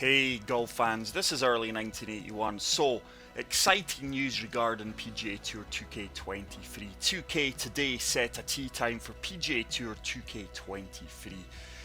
Hey golf fans, this is early 1981, so exciting news regarding PGA Tour 2K23. 2K today set a tee time for PGA Tour 2K23.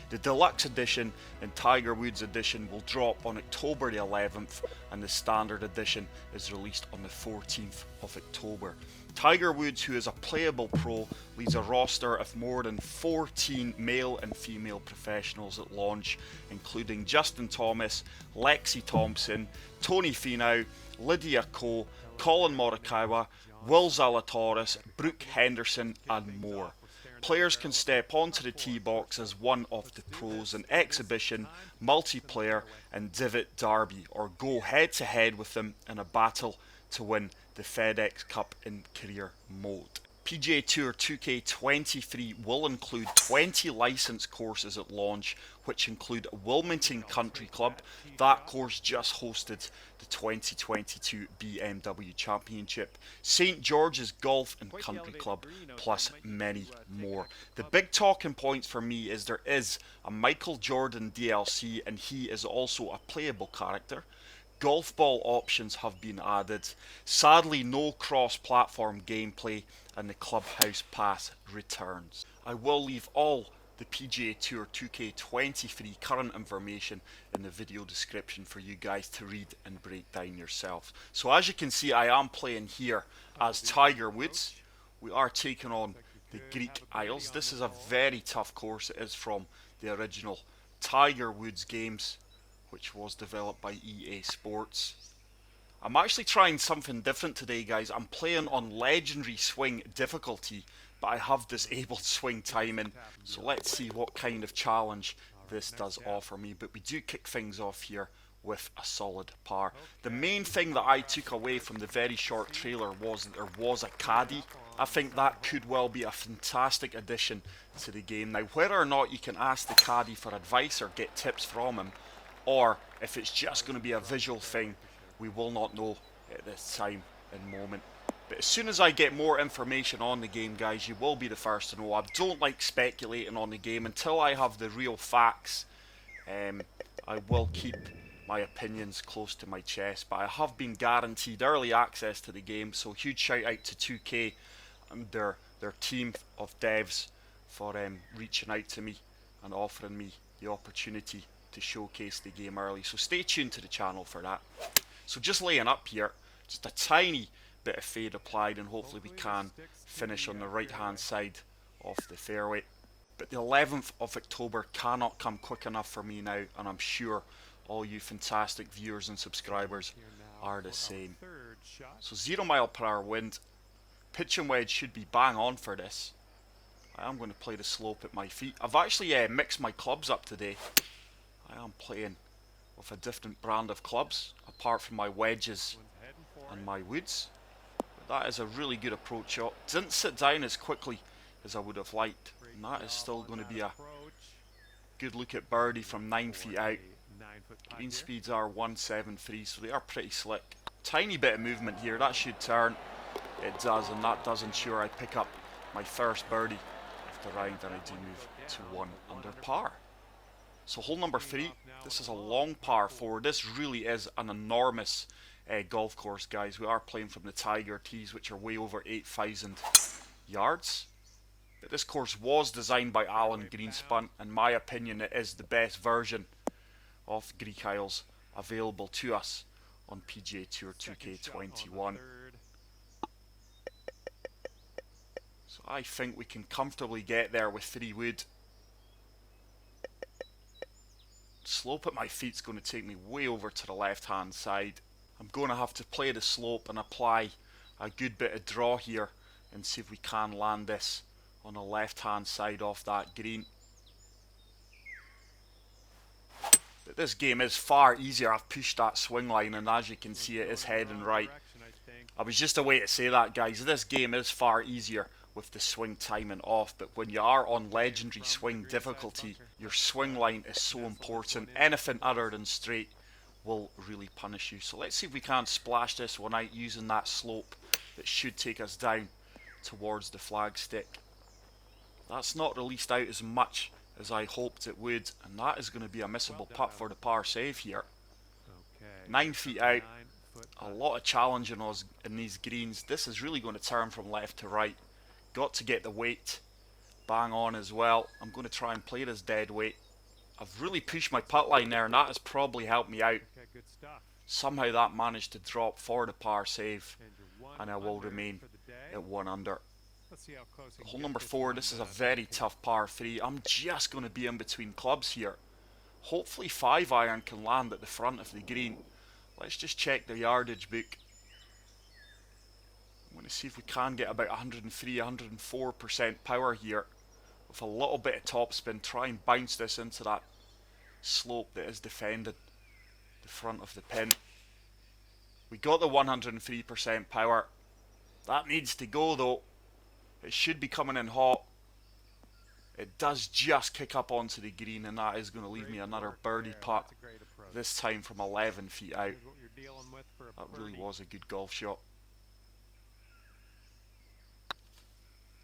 The deluxe edition and Tiger Woods edition will drop on October the 11th, and the standard edition is released on the 14th of October. Tiger Woods, who is a playable pro, leads a roster of more than 14 male and female professionals at launch, including Justin Thomas, Lexi Thompson, Tony Finau, Lydia Ko, Colin Morikawa, Will Zalatoris, Brooke Henderson and more. Players can step onto the tee box as one of the pros in exhibition, multiplayer and divot derby, or go head to head with them in a battle to win the FedEx Cup in career mode. PGA Tour 2K23 will include 20 licensed courses at launch, which include Wilmington Country Club. That course just hosted the 2022 BMW Championship, St George's Golf and Country Club, plus many more. The big talking points for me is there is a Michael Jordan DLC, and he is also a playable character. Golf ball options have been added. Sadly, no cross-platform gameplay, and the Clubhouse Pass returns. I will leave all the PGA Tour 2K23 current information in the video description for you guys to read and break down yourself. So as you can see, I am playing here as Tiger Woods. We are taking on the Greek Isles. This is a very tough course. It is from the original Tiger Woods games, which was developed by EA Sports. I'm actually trying something different today, guys. I'm playing on Legendary Swing difficulty, but I have disabled swing timing, so let's see what kind of challenge this does offer me. But we do kick things off here with a solid par. The main thing that I took away from the very short trailer was that there was a caddy. I think that could well be a fantastic addition to the game. Now, whether or not you can ask the caddy for advice or get tips from him, or if it's just going to be a visual thing, we will not know at this time and moment. But as soon as I get more information on the game, guys, you will be the first to know. I don't like speculating on the game until I have the real facts. I will keep my opinions close to my chest, but I have been guaranteed early access to the game, so huge shout out to 2K and their team of devs for reaching out to me and offering me the opportunity to showcase the game early. So stay tuned to the channel for that. So just laying up here, just a tiny bit of fade applied, and hopefully we can finish on the right hand side of the fairway. But the 11th of October cannot come quick enough for me now, and I'm sure all you fantastic viewers and subscribers are the same. So 0 mile per hour wind. Pitch and wedge should be bang on for this. I am going to play the slope at my feet. I've actually mixed my clubs up today. I am playing with a different brand of clubs, apart from my wedges and my woods. But that is a really good approach shot. Didn't sit down as quickly as I would have liked, and that is still going to be a good look at birdie from 9 feet out. Green speeds are 173, so they are pretty slick. Tiny bit of movement here, that should turn. It does, and that does ensure I pick up my first birdie of the round, and I do move to 1 under par. So hole number 3, this is a long par 4. This really is an enormous golf course, guys. We are playing from the Tiger tees, which are way over 8,000 yards. But this course was designed by Alan Greenspan. In my opinion, it is the best version of Greek Isles available to us on PGA Tour 2K21. So I think we can comfortably get there with 3 wood. Slope at my feet is going to take me way over to the left hand side. I'm going to have to play the slope and apply a good bit of draw here and see if we can land this on the left hand side off that green. But this game is far easier. I've pushed that swing line, and as you can see, it is heading right. I was just a way to say that, guys. This game is far easier with the swing timing off, but when you are on Legendary Swing difficulty, your swing line is so important. Anything other than straight will really punish you. So let's see if we can splash this one out using that slope that should take us down towards the flagstick. That's not released out as much as I hoped it would, and that is going to be a missable putt for the par save here. 9 feet out. A lot of challenge in us in these greens. This is really going to turn from left to right. Got to get the weight bang on as well. I'm going to try and play this dead weight. I've really pushed my putt line there, and that has probably helped me out. Somehow that managed to drop for the par save, and I will remain at 1 under. Hole number 4, this is a very tough par 3. I'm just going to be in between clubs here. Hopefully 5 iron can land at the front of the green. Let's just check the yardage book. I'm going to see if we can get about 103, 104% power here. With a little bit of topspin, try and bounce this into that slope that is defended the front of the pin. We got the 103% power. That needs to go though. It should be coming in hot. It does just kick up onto the green, and that is going to leave me another birdie putt. This time from 11 feet out. That really was a good golf shot.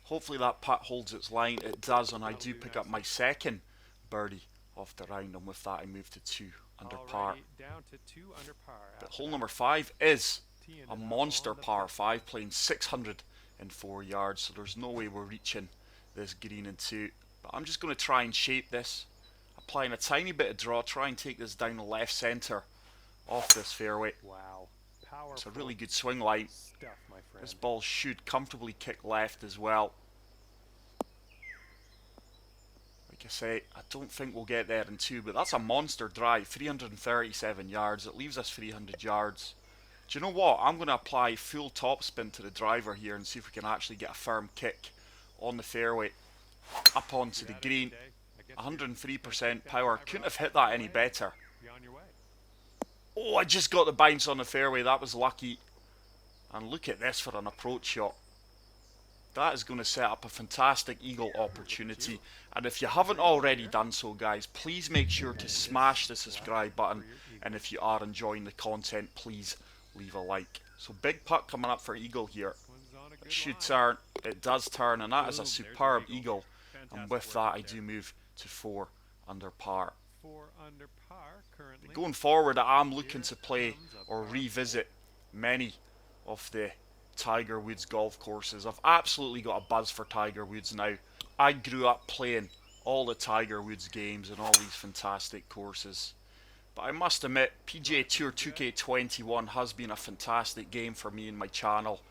Hopefully that putt holds its line. It does, and I do pick up my second birdie off the round, and with that I move to 2 under par. But hole number 5 is a monster par 5, playing 604 yards, so there's no way we're reaching this green in 2. But I'm just going to try and shape this, applying a tiny bit of draw, try and take this down the left centre off this fairway. Wow. It's a really good swing line. This ball should comfortably kick left as well. Like I say, I don't think we'll get there in 2, but that's a monster drive, 337 yards. It leaves us 300 yards. Do you know what? I'm going to apply full topspin to the driver here and see if we can actually get a firm kick on the fairway up onto the green. 103% power. Couldn't have hit that any better. Oh, I just got the bounce on the fairway. That was lucky. And look at this for an approach shot. That is going to set up a fantastic eagle opportunity. And if you haven't already done so, guys, please make sure to smash the subscribe button. And if you are enjoying the content, please leave a like. So big putt coming up for eagle here. It should turn. It does turn, and that is a superb eagle. And with that, I do move to 4 under par. Going forward, I'm looking to play or revisit many of the Tiger Woods golf courses. I've absolutely got a buzz for Tiger Woods now. I grew up playing all the Tiger Woods games and all these fantastic courses. But I must admit, PGA Tour 2K21 has been a fantastic game for me and my channel.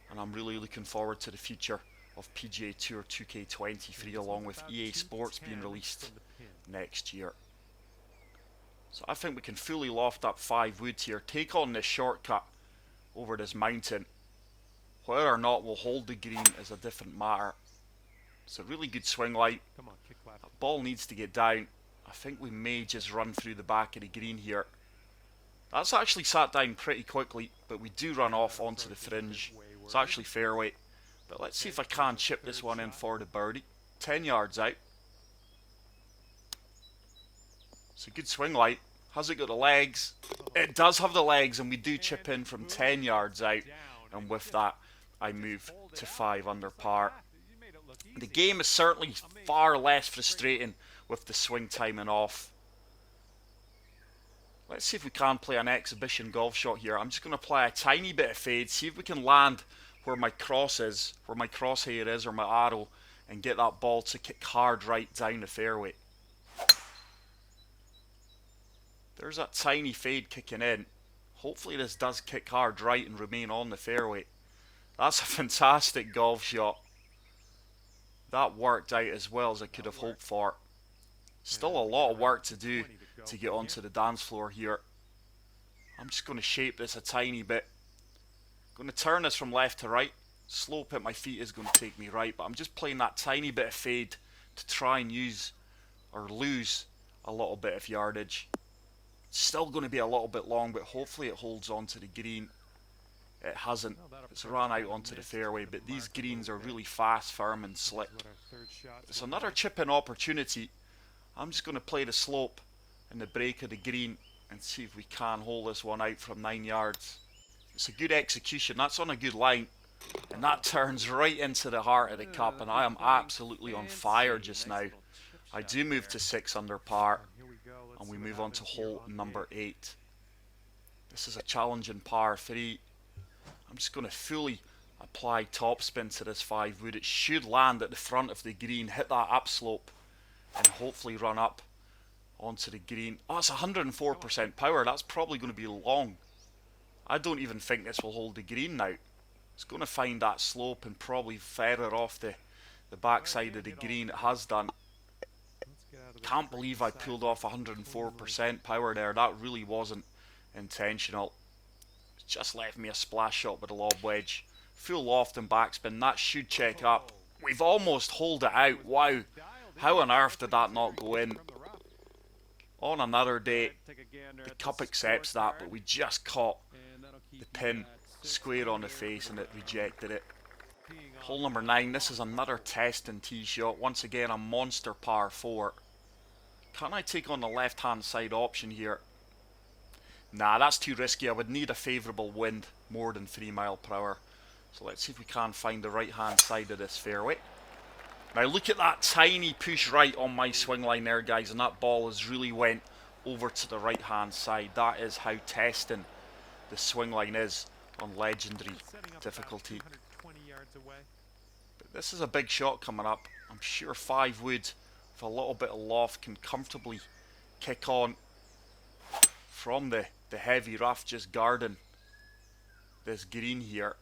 And I'm really looking forward to the future of PGA Tour 2K23 along with EA Sports being released next year. So I think we can fully loft up 5 wood here, take on this shortcut over this mountain. Whether or not we'll hold the green is a different matter. It's a really good swing light. That ball needs to get down. I think we may just run through the back of the green here. That's actually sat down pretty quickly, but we do run off onto the fringe. It's actually fairway. But let's see if I can chip this one in for the birdie. 10 yards out. It's a good swing light. Has it got the legs? It does have the legs, and we do chip in from 10 yards out. And with that, I move to 5 under par. The game is certainly far less frustrating with the swing timing off. Let's see if we can play an exhibition golf shot here. I'm just going to apply a tiny bit of fade, see if we can land where my cross is, where my crosshair is, or my arrow, and get that ball to kick hard right down the fairway. There's that tiny fade kicking in. Hopefully this does kick hard right and remain on the fairway. That's a fantastic golf shot. That worked out as well as I could have hoped for. Still a lot of work to do to get onto the dance floor here. I'm just going to shape this a tiny bit. Going to turn this from left to right. Slope at my feet is going to take me right, but I'm just playing that tiny bit of fade to try and use or lose a little bit of yardage. Still going to be a little bit long, but hopefully it holds on to the green. It hasn't. It's run out onto the fairway, but these greens are really fast, firm and slick. It's another chip-in opportunity. I'm just going to play the slope and the break of the green and see if we can hold this one out from 9 yards. It's a good execution. That's on a good line. And that turns right into the heart of the cup, and I am absolutely on fire just now. I do move to 6 under par, and we move on to hole number 8. This is a challenging par 3. I'm just going to fully apply topspin to this 5 wood. It should land at the front of the green, hit that upslope, and hopefully run up onto the green. Oh, it's 104% power. That's probably going to be long. I don't even think this will hold the green now. It's going to find that slope and probably feather off the backside of the green. It has done. Can't believe I pulled off 104% power there. That really wasn't intentional. It's just left me a splash shot with a lob wedge. Full loft and backspin. That should check up. We've almost holed it out. Wow. How on earth did that not go in? On another day, the cup accepts that, but we just caught the pin square on the face and it rejected it. Hole number 9, this is another testing tee shot. Once again, a monster par 4. Can I take on the left hand side option here? Nah, that's too risky. I would need a favourable wind, more than 3 mile per hour. So let's see if we can find the right hand side of this fairway. Now look at that tiny push right on my swing line there, guys, and that ball has really went over to the right hand side. That is how testing the swing line is on legendary difficulty. But this is a big shot coming up. I'm sure 5 wood with a little bit of loft can comfortably kick on from the heavy rough, just guarding this green here.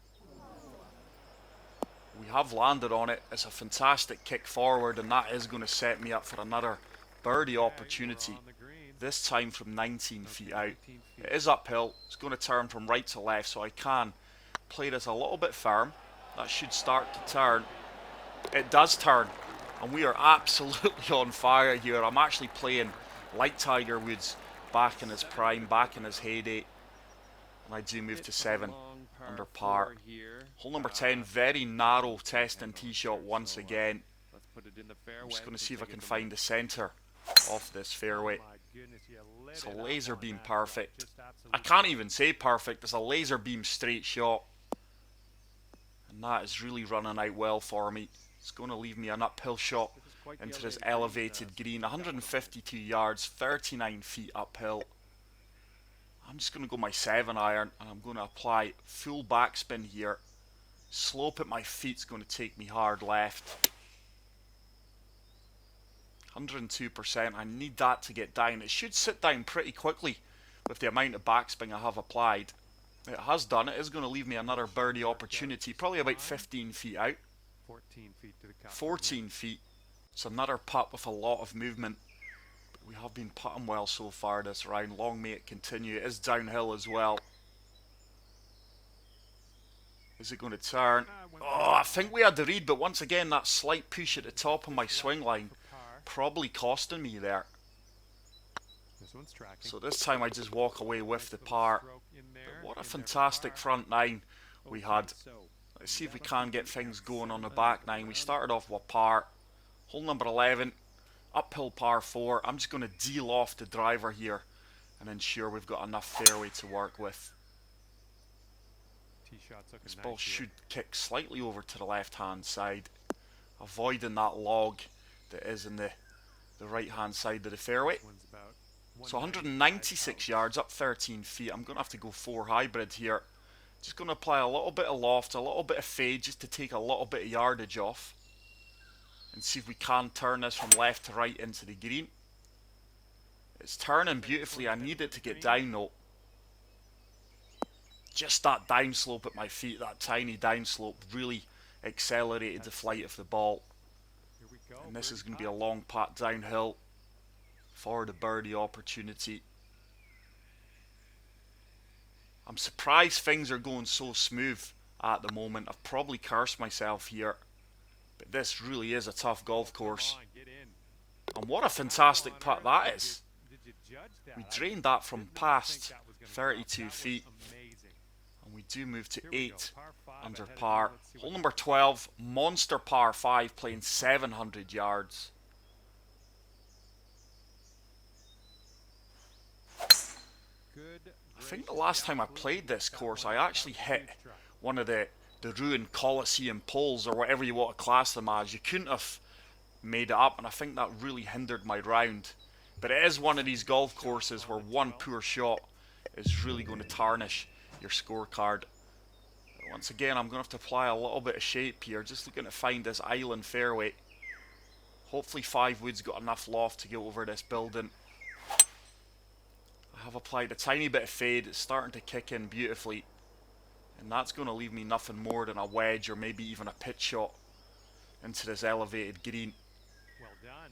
We have landed on it. It's a fantastic kick forward, and that is going to set me up for another birdie opportunity. This time from 19 feet out. It is uphill. It's going to turn from right to left, so I can play this a little bit firm. That should start to turn. It does turn, and we are absolutely on fire here. I'm actually playing like Tiger Woods back in his prime, back in his heyday. And I do move to 7 under par. Hole number 10, very narrow testing tee shot once again. I'm just going to see if I can find the centre of this fairway. It's a laser beam perfect. I can't even say perfect, it's a laser beam straight shot. And that is really running out well for me. It's going to leave me an uphill shot into this elevated green. 152 yards, 39 feet uphill. I'm just going to go my 7 iron and I'm going to apply full backspin here. Slope at my feet's going to take me hard left. 102%. I need that to get down. It should sit down pretty quickly with the amount of backspin I have applied. It has done. It is going to leave me another birdie opportunity, probably about 15 feet out. 14 feet. It's another putt with a lot of movement. We have been putting well so far this round. Long may it continue. It is downhill as well. Is it going to turn? Oh, I think we had the read, but once again, that slight push at the top of my swing line probably costing me there. So this time I just walk away with the par. But what a fantastic front 9 we had. Let's see if we can get things going on the back 9. We started off with par. Hole number 11. Uphill par 4. I'm just going to de-loft the driver here and ensure we've got enough fairway to work with. This ball should kick slightly over to the left hand side, avoiding that log that is in the right hand side of the fairway. So 196 yards, up 13 feet. I'm going to have to go 4 hybrid here. Just going to apply a little bit of loft, a little bit of fade just to take a little bit of yardage off. And see if we can turn this from left to right into the green. It's turning beautifully. I need it to get down though. Just that downslope at my feet, that tiny downslope, really accelerated the flight of the ball. And this is going to be a long putt downhill for the birdie opportunity. I'm surprised things are going so smooth at the moment. I've probably cursed myself here. But this really is a tough golf course. And what a fantastic putt that is. We drained that from past 32 feet. And we do move to 8 under par. Hole number 12, monster par 5, playing 700 yards. I think the last time I played this course, I actually hit one of the ruined Coliseum poles, or whatever you want to class them as. You couldn't have made it up, and I think that really hindered my round. But it is one of these golf courses where one poor shot is really going to tarnish your scorecard. Once again, I'm going to have to apply a little bit of shape here, just looking to find this island fairway. Hopefully 5 wood's got enough loft to get over this building. I have applied a tiny bit of fade, it's starting to kick in beautifully. And that's going to leave me nothing more than a wedge or maybe even a pitch shot into this elevated green. Well done.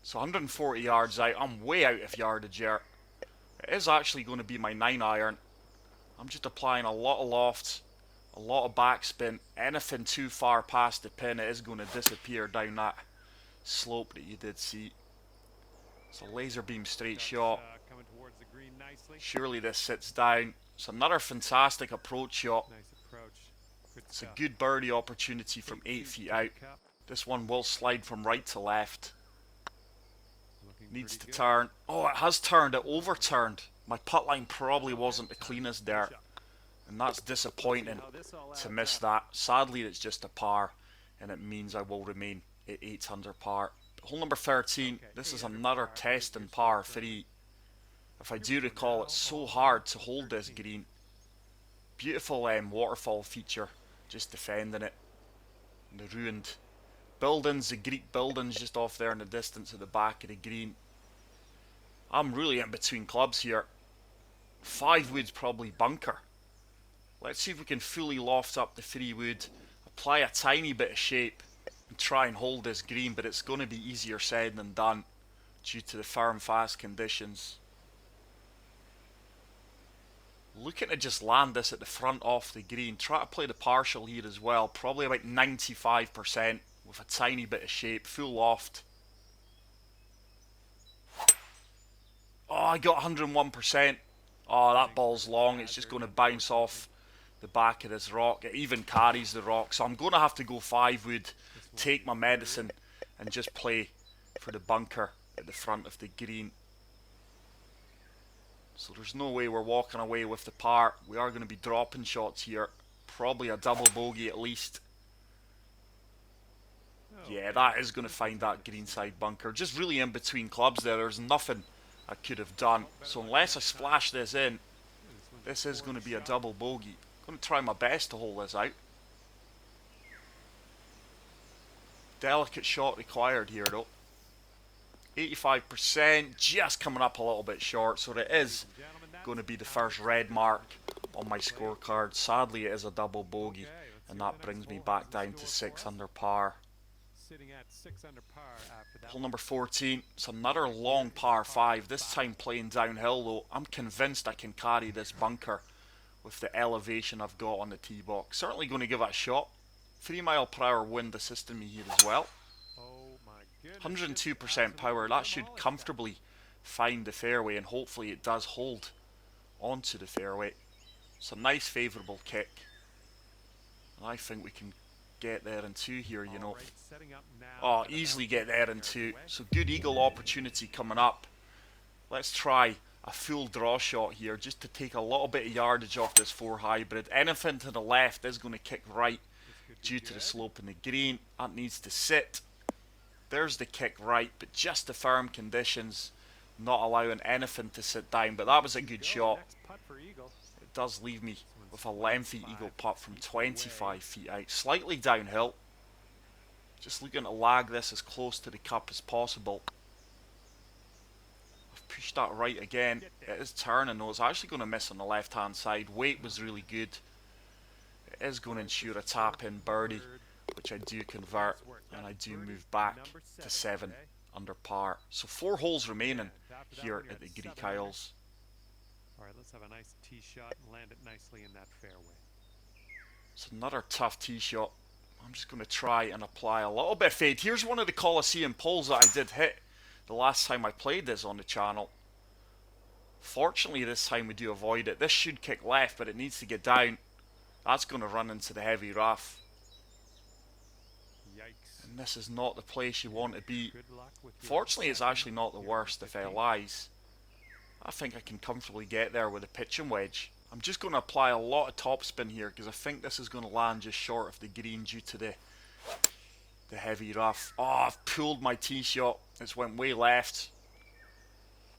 So 140 yards out, I'm way out of yardage here. It is actually going to be my 9-iron. I'm just applying a lot of loft, a lot of backspin. Anything too far past the pin, it is going to disappear down that slope that you did see. It's a laser beam straight shot. Coming towards the green nicely. Surely this sits down. It's another fantastic approach shot. Nice approach. Good It's a stuff. good birdie opportunity from 8 feet out. This one will slide from right to left. Looking Needs to pretty good. turn. Oh, it has turned. It overturned. My putt line probably wasn't the cleanest there. And that's disappointing to miss that. Sadly, it's just a par. And it means I will remain at 8 under par. Hole number 13. This is another test and par 3. If I do recall, it's so hard to hold this green. Beautiful waterfall feature. Just defending it. And the ruined buildings, the Greek buildings just off there in the distance at the back of the green. I'm really in between clubs here. 5 wood's probably bunker. Let's see if we can fully loft up the 3 wood, apply a tiny bit of shape and try and hold this green, but it's going to be easier said than done due to the firm fast conditions. Looking to just land this at the front off the green. Try to play the partial here as well, probably about 95% with a tiny bit of shape, full loft. Oh, I got 101%. Oh, that ball's long. It's just going to bounce off the back of this rock. It even carries the rock. So I'm going to have to go 5 wood, take my medicine, and just play for the bunker at the front of the green. So there's no way we're walking away with the par. We are going to be dropping shots here. Probably a double bogey at least. Yeah, that is going to find that greenside bunker. Just really in between clubs there. There's nothing I could have done. So unless I splash this in, this is going to be a double bogey. I'm going to try my best to hold this out. Delicate shot required here though. 85%, just coming up a little bit short. So it is going to be the first red mark on my scorecard. Sadly, it is a double bogey. And that brings me back down to 6 under par. Sitting at 6 under par after that. Hole number 14, it's another long par 5, this time playing downhill though. I'm convinced I can carry this bunker with the elevation I've got on the tee box. Certainly going to give it a shot. 3 mile per hour wind assisting me here as well. Oh my goodness. 102% power, that should comfortably find the fairway and hopefully it does hold onto the fairway. It's a nice favourable kick. And I think we can get there in 2 here, you know. Oh, easily get there in 2. So good eagle opportunity coming up. Let's try a full draw shot here just to take a little bit of yardage off this 4 hybrid. Anything to the left is going to kick right due to the slope in the green. That needs to sit. There's the kick right, but just the firm conditions not allowing anything to sit down. But that was a good shot. It does leave me with a lengthy eagle putt from 25 feet out, slightly downhill. Just looking to lag this as close to the cup as possible. I've pushed that right again. It is turning though. It's actually going to miss on the left hand side. Weight was really good. It is going to ensure a tap in birdie, which I do convert, and I do move back to 7 under par. So 4 holes remaining here at the Greek Isles. Alright, let's have a nice tee shot and land it nicely in that fairway. It's another tough tee shot. I'm just going to try and apply a little bit of fade. Here's one of the Coliseum poles that I did hit the last time I played this on the channel. Fortunately, this time we do avoid it. This should kick left, but it needs to get down. That's going to run into the heavy rough. Yikes. And this is not the place you want to be. Fortunately, it's actually not the worst if it lies. I think I can comfortably get there with a pitching wedge. I'm just going to apply a lot of topspin here because I think this is going to land just short of the green due to the heavy rough. Oh, I've pulled my tee shot. It's went way left.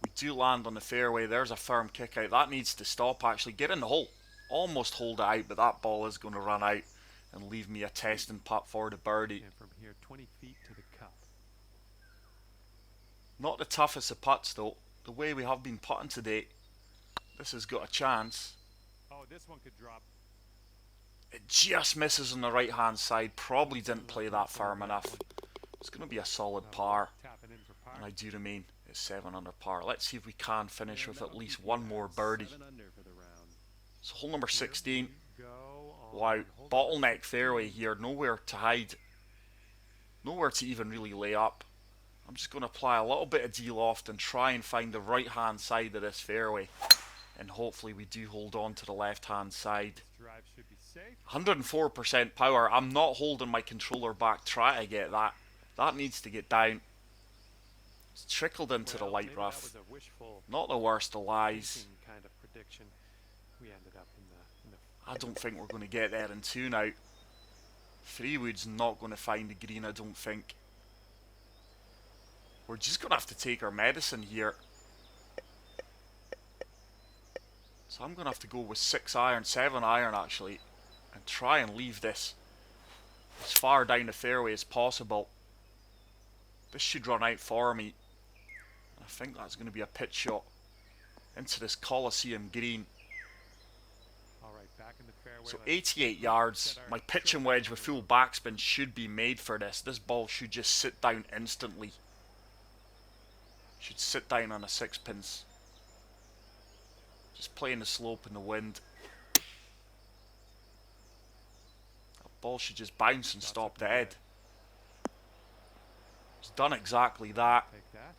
We do land on the fairway. There's a firm kick out. That needs to stop actually. Get in the hole. Almost hold it out, but that ball is going to run out and leave me a testing putt for the birdie. And from here, 20 feet to the cup. Not the toughest of putts though. The way we have been putting today, this has got a chance. Oh, this one could drop. It just misses on the right hand side. Probably didn't play that firm enough. It's going to be a solid par. Tapping in for par. And I do remain at 7 under par. Let's see if we can finish with at least one more birdie. 7 under for the round. So hole number 16. Go on. Wow, Hold bottleneck fairway here. Nowhere to hide. Nowhere to even really lay up. I'm just going to apply a little bit of D-loft and try and find the right hand side of this fairway. And hopefully we do hold on to the left hand side. drive should be safe. 104% power. I'm not holding my controller back. Try to get that. That needs to get down. It's trickled into the light maybe rough. That was a wishful Not the worst of lies. thinking kind of prediction. We ended up in the I don't think we're going to get there in 2 now. 3 wood's not going to find the green, I don't think. We're just going to have to take our medicine here. So I'm going to have to go with 6 iron, 7 iron actually, and try and leave this as far down the fairway as possible. This should run out for me. I think that's going to be a pitch shot into this Coliseum green. all right, back in the fairway. So Let's 88 yards. My pitching wedge with full backspin should be made for this. This ball should just sit down instantly. Should sit down on a 6-pins. Just playing the slope in the wind. That ball should just bounce and stop dead. It's done exactly that. take that.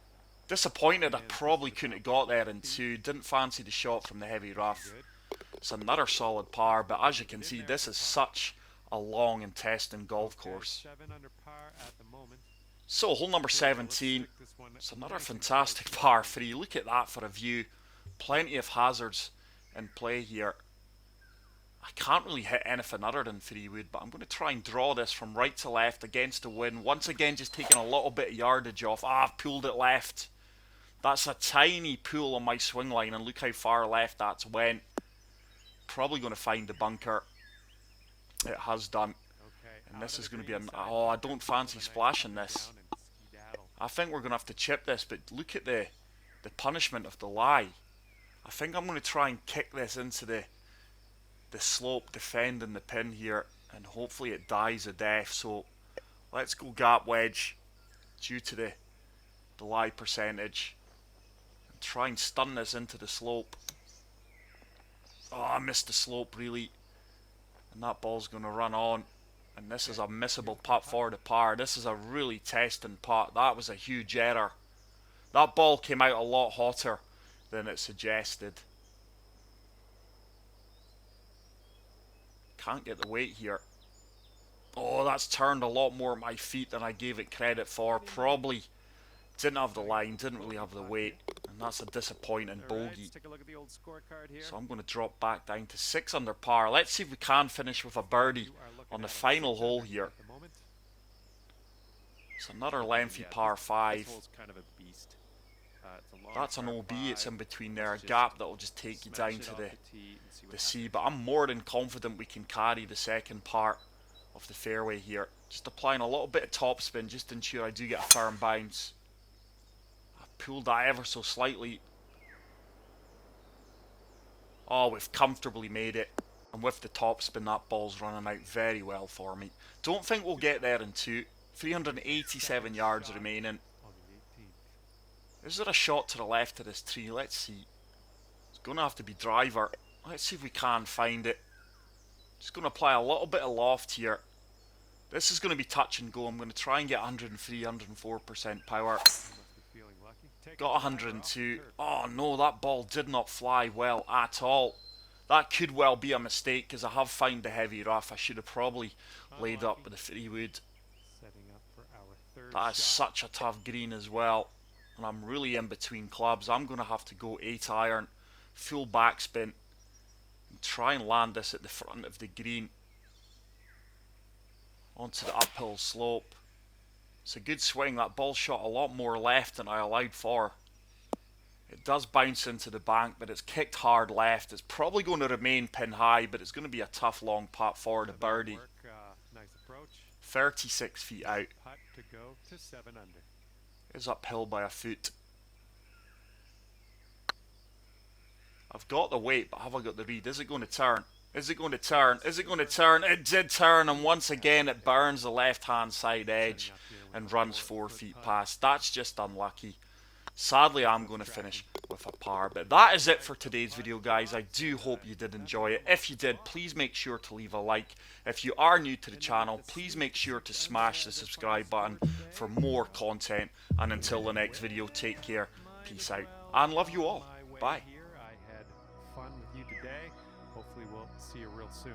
Disappointed I probably couldn't have got there in 2. Didn't fancy the shot from the heavy rough. Good. It's another solid par, but as you can see, this is such a long and testing golf Okay, course. 7 under par at the moment. So, hole number 17. Let's stick this one It's another nice and fantastic close. par 3. Look at that for a view. Plenty of hazards in play here. I can't really hit anything other than 3 wood, but I'm going to try and draw this from right to left against the wind. Once again, just taking a little bit of yardage off. I've pulled it left. That's a tiny pull on my swing line, and look how far left that's went. Probably going to find the bunker. It has done. Okay, And out this of is the going to be green an... side, Oh, I have don't yourself fancy a nice splashing down this. and skedaddle. I think we're going to have to chip this, but look at the punishment of the lie. I think I'm going to try and kick this into the slope, defending the pin here, and hopefully it dies a death. So let's go gap wedge due to the lie percentage, and try and stun this into the slope. Oh, I missed the slope really, and that ball's going to run on. And this is a missable putt for the par. This is a really testing putt. That was a huge error. That ball came out a lot hotter than it suggested. Can't get the weight here. Oh, that's turned a lot more at my feet than I gave it credit for. Probably didn't have the line, didn't really have the weight. And that's a disappointing All right, bogey. let's take a look at the old scorecard here. So I'm going to drop back down to 6 under par. Let's see if we can finish with a birdie You are looking on the at a final 6 hole under here. at the moment. It's another lengthy Yeah, par This 5. hole's kind of a beast. It's a long That's an par OB, it's in five. between there. A Let's gap just that will just take you smash down it to off the tee and see what sea. happens. But I'm more than confident we can carry the second part of the fairway here. Just applying a little bit of topspin just to ensure I do get a firm bounce. I pulled that ever so slightly. Oh, we've comfortably made it. And with the topspin, that ball's running out very well for me. Don't think we'll get there in 2. 387 yards remaining. On the 18th. Is there a shot to the left of this tree? Let's see. It's going to have to be driver. Let's see if we can find it. Just going to apply a little bit of loft here. This is going to be touch and go. I'm going to try and get 103, 104% power. You must be feeling lucky. Take Got a driver off 102. the turf. Oh no, that ball did not fly well at all. That could well be a mistake because I have found the heavy rough. I should have probably laid up with a 3 wood. Setting up for our third That is shot. such a tough green as well. And I'm really in between clubs. I'm going to have to go 8 iron, full backspin, and try and land this at the front of the green onto the uphill slope. It's a good swing. That ball shot a lot more left than I allowed for. It does bounce into the bank, but it's kicked hard left. It's probably going to remain pin high, but it's going to be a tough long putt for the birdie. Nice approach. 36 feet out. Putt to go to 7 under. Is uphill by a foot. I've got the weight, but have I got the read? Is it going to turn? Is it going to turn? Is it going to turn? It did turn, and once again it burns the left-hand side edge and runs 4 feet past. That's just unlucky. Sadly, I'm going to finish with a par. But that is it for today's video, guys. I do hope you did enjoy it. If you did, please make sure to leave a like. If you are new to the channel, please make sure to smash the subscribe button for more content. And until the next video, take care, peace out, and love you all. Bye. I had fun with you today. Hopefully we'll see you real soon.